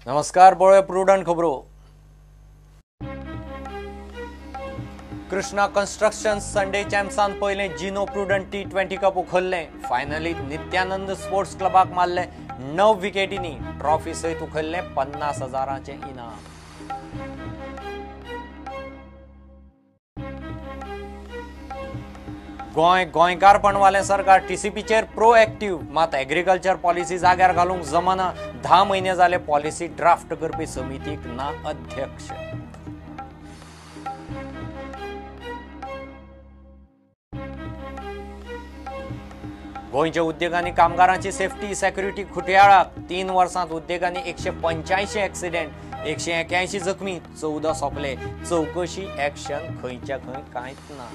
नमस्कार, पळोवया प्रुडंट खबरो। कृष्णा कंस्ट्रक्शन संडे चॅम्प्सान पयले जिनो प्रुडंट T20 कप उखल्ले। फायनलीत नित्यानंद स्पोर्ट्स क्लबाक मारले 9 विकेटींनी। ट्रॉफी सयत उखल्ले 50,000चे इनाम। गोंयकारपणवाले सरकार TCPचेर प्रोएक्टिव्ह, मात एग्रीकल्चर पॉलिसी जाग्यार घालूंक जमना। 10 म्हयने जाले पॉलिसी ड्राफ्ट करपी समितीक ना अध्यक्ष। गोंयच्या उद्देगांनी कामगारांची सेफ्टी सेक्युरिटी खुट्याळाक। 3 वर्सांत उद्देगांनी 185 एक्सिडेंट, 181 जखमी, 14 सोंपले। चौकशी एक्शन खंयच्या खंय कांयच ना।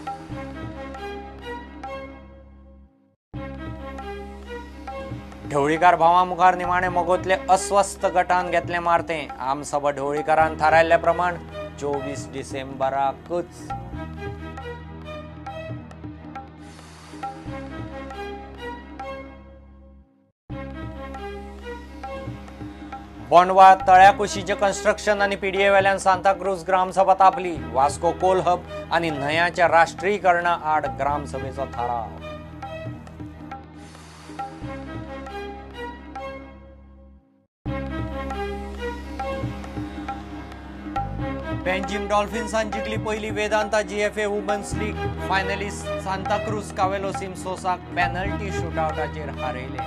ढवळीकार भावां मुखार निमाणे मोगोतले अस्वस्थ गटान घेतले मारते। आमसभा ढवळीकारान थारायल्ले प्रमाण 24 डिसेंबराकच। बोंडवा तळ्या कुशीचे कंस्ट्रक्शन आनी PDA वेल्यान सांताक्रूज ग्रामसभा तापली। वास्को कोल हब आनी न्हंयाच्या राष्ट्रीयकरणा आड ग्रामसभेचो थाराव। बेंजिम डॉल्फिन्सान जिखली पहिली Vedanta GFA women's league. Finalist Santa Cruz कावेलो सिमसोसाक पेनल्टी शूटआउटाचेर हारयले।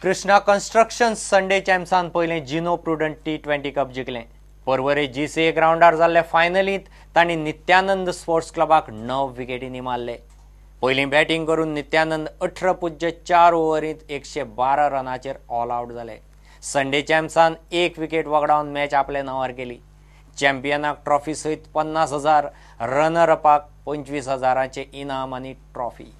कृष्णा कंस्ट्रक्शन संडे चॅम्प्सान पयले जिनो प्रुडंट T20 कप जिखले। पर्वरे GCA ग्राउंडार जाल्ले फायनलींत तांणी नित्यानंद स्पोर्ट्स क्लबाक 9 विकेटींनी मारले। पयलीं बॅटिंग करून नित्यानंद 18.4 ओव्हरींत 112 रनाचेर ऑल आउट जाले। संडे चॅम्प्सान 1 विकेट वगडावन मॅच आपल्या नांवार केली। चॅम्पियनाक ट्रॉफी सयत 50,000, रनर अपाक 25,000चे इनाम आनी trophy.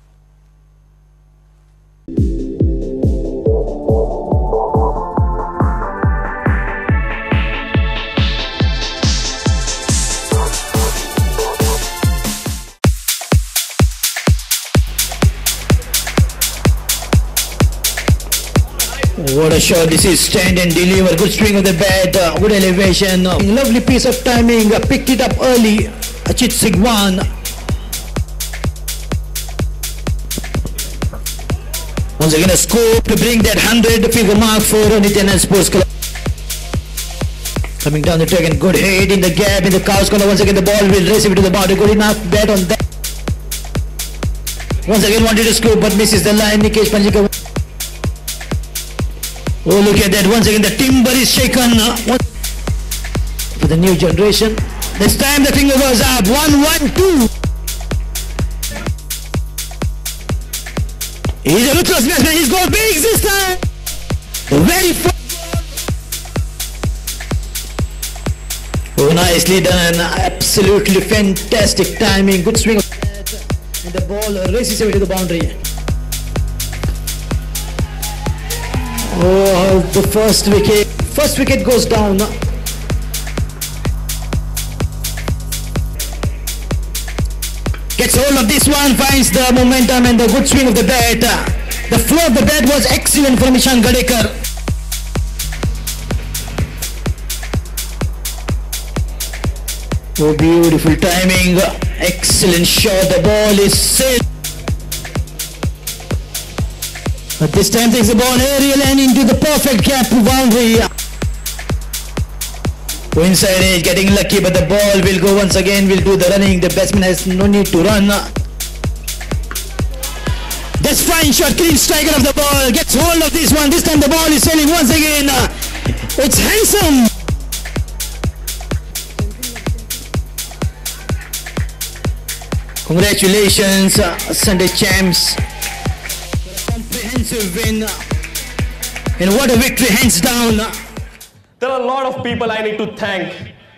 What a shot this is, stand and deliver, good swing of the bat, good elevation, lovely piece of timing, picked it up early, Achit Sigwan. Once again a scope to bring that 100-figure mark for Nityanand Sports Club. Coming down the track and good hit in the gap in the Cows corner. Once again the ball will race it to the boundary, good enough bat on that. Once again wanted to scoop but misses the line, Nikesh Panjika. Oh, look at that. Once again, the timber is shaken for the new generation. This time the finger goes up. 1-1-2. He's a ruthless batsman. He's got big this time. The very first. Oh, nicely done. Absolutely fantastic timing. Good swing. And the ball races away to the boundary. Oh, the first wicket goes down. Gets hold of this one, finds the momentum and the good swing of the bat. The flow of the bat was excellent from Ishan Gadekar. Oh, beautiful timing, excellent shot, the ball is set. But this time takes the ball aerial and into the perfect gap boundary. Inside edge, getting lucky, but the ball will go once again, will do the running. The batsman has no need to run. That's fine shot, clean striker of the ball, gets hold of this one. This time the ball is sailing once again. It's handsome. Congratulations, Sunday champs. Win, and what a victory, hands down. There are a lot of people I need to thank,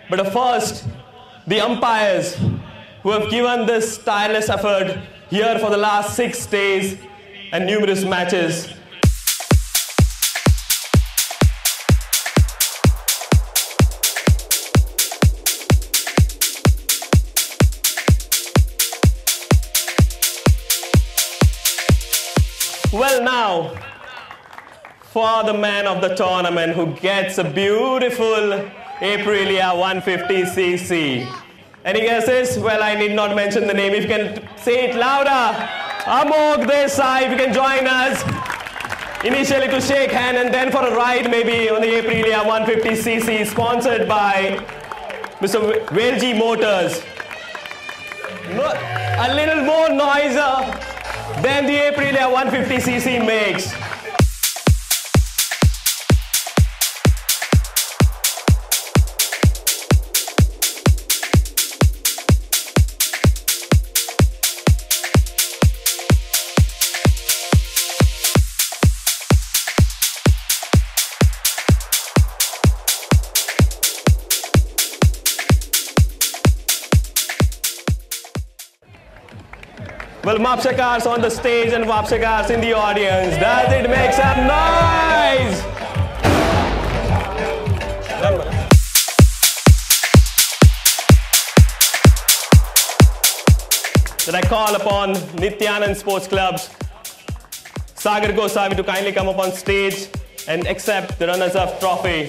but first the umpires who have given this tireless effort here for the last 6 days and numerous matches. Well, now, for the man of the tournament who gets a beautiful Aprilia 150cc. Any guesses? Well, I need not mention the name. If you can say it louder. Amog Desai, if you can join us. Initially to shake hand and then for a ride maybe on the Aprilia 150cc, sponsored by Mr. Velji Motors. A little more noiser than the Aprilia 150cc makes. Well, Mapshakars on the stage and Mapshakars in the audience. Does it make some noise? Then I call upon Nityanand Sports Club's Sagar Goswami to kindly come up on stage and accept the runners-up trophy.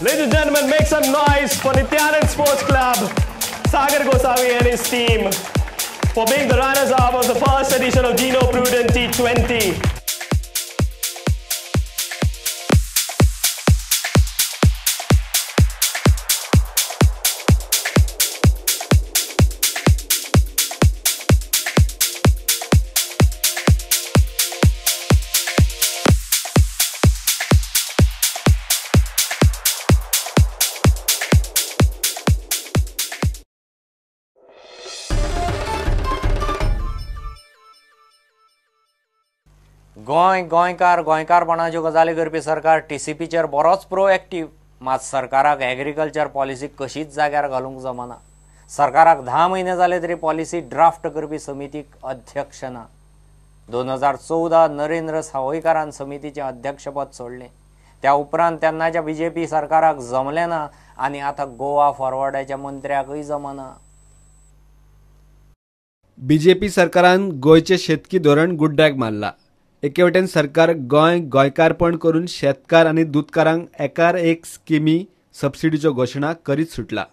Ladies and gentlemen, make some noise for Nityanand Sports Club, Sagar Goswami and his team, for being the runners-up of the first edition of Gino Prudent T20. गोंयकारपणाच्यो गजाली करपी सरकार TCPचेर बरोच proactive, मात सरकाराक agriculture policy कशीच जाग्यार घालूंक जमना. सरकाराक 10 म्हयने जाले तरी पॉलिसी ड्राफ्ट करपी समितीक अध्यक्ष ना. 2014 नरेंद्र सावयकारान समितीचें अध्यक्षपद सोडलें. त्या उपरांत तेन्नाच्या BJP सरकाराक जमलें ना आनी आतां गोवा फॉरवर्डाच्या मंत्र्याकय जमना. BJP सरकारान गोयचे शेतकी धोरण गुड्ड्याक मारला. एके वटेन सरकार गोंयकारपण करून शेतकार आनी दूधकारांक एकार एक स्किमी सबसिडीच्यो घोशणा करीत सुटला.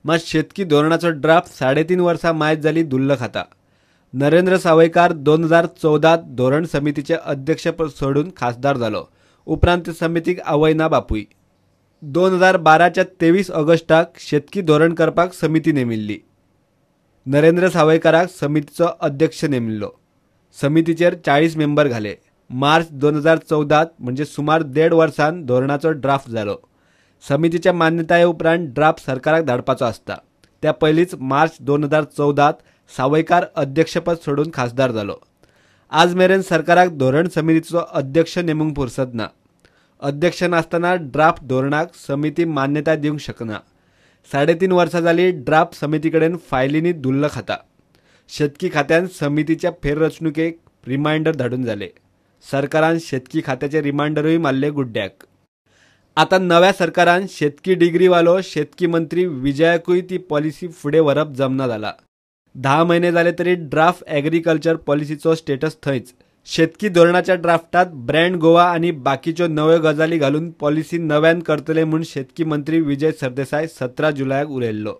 मात शेतकी धोरणाचो ड्राफ्ट 3.5 वर्सां मायज जाली दुल्ल खाता. नरेंद्र सावयकार 2014 धोरण समितीचे अध्यक्षपद सोडून खासदार जालो. उपरांत समितीक आवय ना बापूय. 2012च्या 23 ऑगस्टाक शेतकी धोरण करपाक समिती नेमिल्ली. नरेंद्र सावयकाराक समितीचो अध्यक्ष नेमिल्लो. समितीचेर 40 मेंबर घाले. मार्च 2014 म्हणजे सुमार 1.5 वर्सान धोरणाचो ड्राफ्ट जालो. समितीच्या मान्यताये उपरांत ड्राफ्ट सरकाराक धाडपाचो आसता. त्या पयलींच मार्च 2014 सावयकार अध्यक्षपद सोडून खासदार जालो. आज मेरेन सरकाराक धोरण समितीचो अध्यक्ष नेमूंक फुरसत ना. अध्यक्ष नासतना ड्राफ्ट धोरणाक समिती मान्यताय दिवंक शकना. 3.5 वर्सां जाली ड्राफ्ट समिती कडेन फायलींनी दुल्ल खाता. शेतकी खात्यान समितीच्या फेररचणुकेक रिमायंडर धाडून जाले. सरकारान शेतकी खात्याचे रिमायंडरूय मारले गुड्ड्याक. आतां नव्या सरकारान शेतकी डिग्रीवालो शेतकी मंत्री विजयाकूय ती पॉलिसी फुडें व्हरप जमना जाला. 10 म्हयने जाले तरी ड्राफ्ट एग्रीकल्चर पॉलिसीचो स्टेटस थंयच. शेतकी धोरणाच्या ड्राफ्टात ब्रँड गोवा आनी बाकीच्यो नव्यो गजाली घालून पॉलिसी नव्यान करतले म्हूण शेतकी मंत्री विजय सरदेसाय 17 जुलयाक उलयल्लो.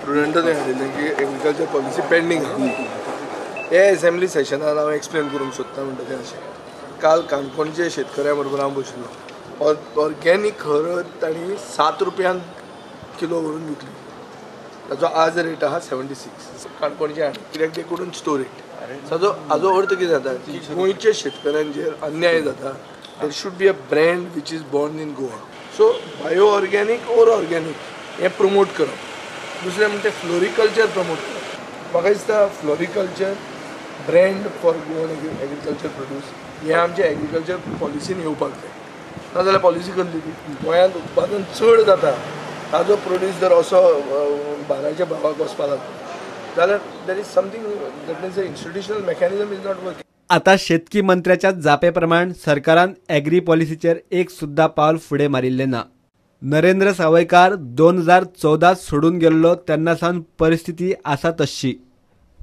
प्रुडंटान हाडिल्लें की एग्रीकल्चर पॉलिसी पेंडींग हे असेंब्ली सेशनान हांव एक्सप्लेन करूंक सोदता म्हणटा तें अशें. काल काणकोणचे शेतकऱ्यां बरोबर हांव बशिल्लो. ऑर्गेनीक हळद तांणी 7 रुपयान किलो व्हरून विकली. ताचो आज रेट आहा 76 काणकोणचे हाड. कित्याक ते करून स्टोरेज हाजो अर्थ कितें जाता की गोंयच्या शेतकऱ्यांचेर अन्याय जाता. There should be a brand which is born in Goa. So bio organic or organic हें प्रमोट करप. दुसरें म्हणजे फ्लोरिकल्चर प्रमोट करप. म्हाका दिसता floriculture brand for Goan agriculture produce हें आमच्या एग्रीकल्चर पॉलिसीन येवपाक जाय. नाजाल्यार पॉलिसी कसली ती गोंयांत उत्पादन चड जाता ताजो प्रोड्यूस जर असो भाराच्या भावाक वचपाक लागता जाल्यार there is something that means institutional mechanism is not working. आता शेतकी मंत्र्याच्या जापे प्रमाण सरकारान एग्री पॉलिसीचेर एक सुद्धा पावल फुडें मारिल्लें ना. नरेंद्र सावयकार 2014 सोडून गेल्लो तेन्नासावन परिस्थिती आसा तशी.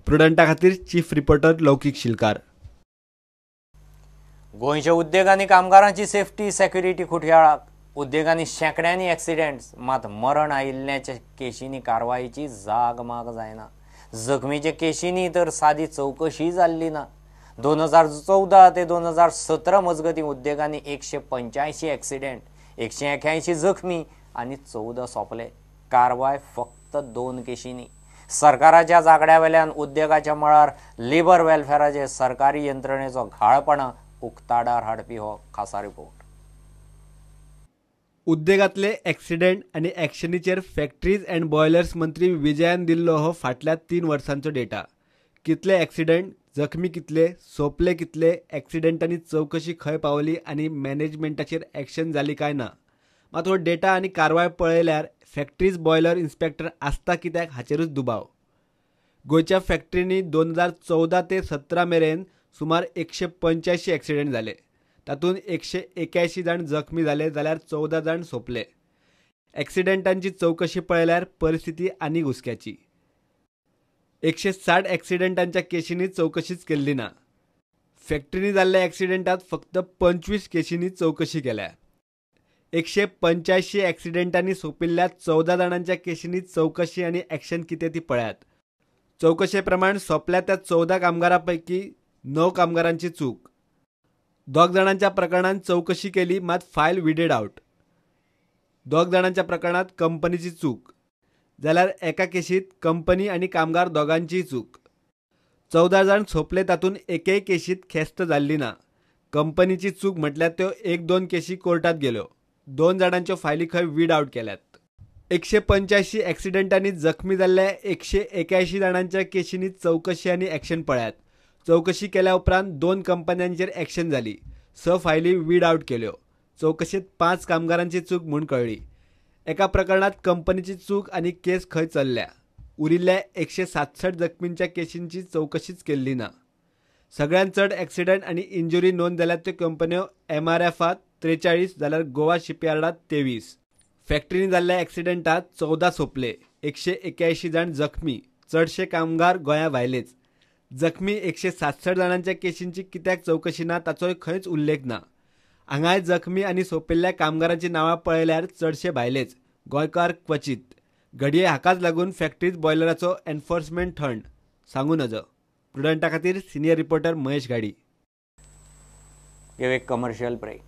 प्रुडंटा खातीर चीफ रिपोर्टर लौकीक शिलकार. गोंयच्या उद्देग आनी कामगारांची सेफ्टी सेक्युरिटी खुटयाळाक उद्देगांनी शेंकड्यांनी एक्सिडेंट्स मात मरण आयिल्ल्याच्या केशींनी कारवायेची जाग माग जायना. जखमीचे केशींनी तर सादी चवकशी जाल्ली ना. 2014 ते 2017 मजगती उद्देगांनी 185 एक्सिडेंट, 181 जखमी आनी 14 सोंपले. कारवाय फक्त 2 केशींनी. सरकाराच्या जागड्यावेल्यान उद्देगाच्या मळार लेबर वेलफेअराचे सरकारी यंत्रणेचो घाळपणा उक्ताडार हाडपी हो खासा रिपोर्ट. उद्देगांतले एक्सिडेंट आनी एक्शनीचेर फॅक्टरीज अँड बॉयलर्स मंत्री विजयान दिल्लो हो फाटल्या 3 वर्सांचो डेटा. कितले एक्सिडेंट, जखमी कितले, सोंपले कितले, एक्सिडेंटांनी चवकशी खंय पावली आनी मॅनेजमेंटाचेर एक्शन जाली काय ना. मात हो डेटा आनी कारवाय पळयल्यार फॅक्टरीज बॉयलर इन्स्पेक्टर आसता कित्याक हाचेरूच दुबाव. गोंयच्या फॅक्टरींनी 2014 ते 17 मेरेन सुमार 185 एक्सिडेंट जाले. तातूंत 181 जाण जखमी जाले जाल्यार 14 जाण सोंपले. एक्सिडेंटांची चवकशी पळयल्यार परिस्थिती आनी हुस्क्याची. 160 एक्सिडेंटांच्या केशींनी चवकशीच केल्ली ना. फॅक्टरींनी जाल्ल्या एक्सिडेंटांत फक्त 25 केशींनी चवकशी केल्या. 185 एक्सिडेंटांनी सोंपिल्ल्या 14 जाणांच्या केशींनी चवकशी आनी एक्शन कितें ती पळयात. चवकशे प्रमाण सोंपल्या त्या 14 कामगारां पैकी 9 कामगारांची चूक. 2 जाणांच्या प्रकरणांत चवकशी केली मात फायल विडेड आउट. 2 जाणांच्या प्रकरणांत कंपनीची चूक जाल्यार एका केशींत कंपनी आनी कामगार दोगांचीय चूक. 14 जाण सोंपले तातूंत एकेय केशींत ख्यास्त जाल्ली ना. कंपनीची चूक म्हटल्यार त्यो 1-2 केशी कोर्टात गेल्यो. 2 जाणांच्यो फायली खंय वीड आउट केल्यात. 185 एक्सिडेंटांनी जखमी जाल्ल्या 181 जाणांच्या केशींनी चवकशी आनी एक्शन पळयात. चवकशी केल्या उपरांत 2 कंपन्यांचेर एक्शन जाली. 6 फायली वीड आउट केल्यो. चवकशेंत 5 कामगारांची चूक म्हूण कळ्ळी. एका प्रकरणात कंपनीची चूक आनी केस खंय चल्ल्या. उरिल्ल्या 167 जखमींच्या केशींची चवकशीच केल्ली ना. सगळ्यांत चड एक्सिडेंट आनी इंजुरी नोंद जाल्यात त्यो कंपन्यो MRFात 43 जाल्यार गोवा शिपयार्डात 23. फॅक्टरींनी जाल्ल्या एक्सिडेंटांत 14 सोंपले. 181 जाण जखमी. चडशे कामगार गोंया भायलेच. जखमी 167 जाणांच्या केशींची कित्याक चवकशी ना ताचोय खंयच उल्लेख ना. हांगाय जखमी आनी सोंपिल्ल्या कामगारांची नांवां पळयल्यार चडशे भायलेच, गोंयकार क्वचित. घडये हाकाच लागून फॅक्टरीज बॉयलराचो एन्फोर्समेंट थंड. सांगू नजो. प्रुडंटा खातीर सिनियर रिपोर्टर महेश गाडी. एक कमर्शियल ब्रेक.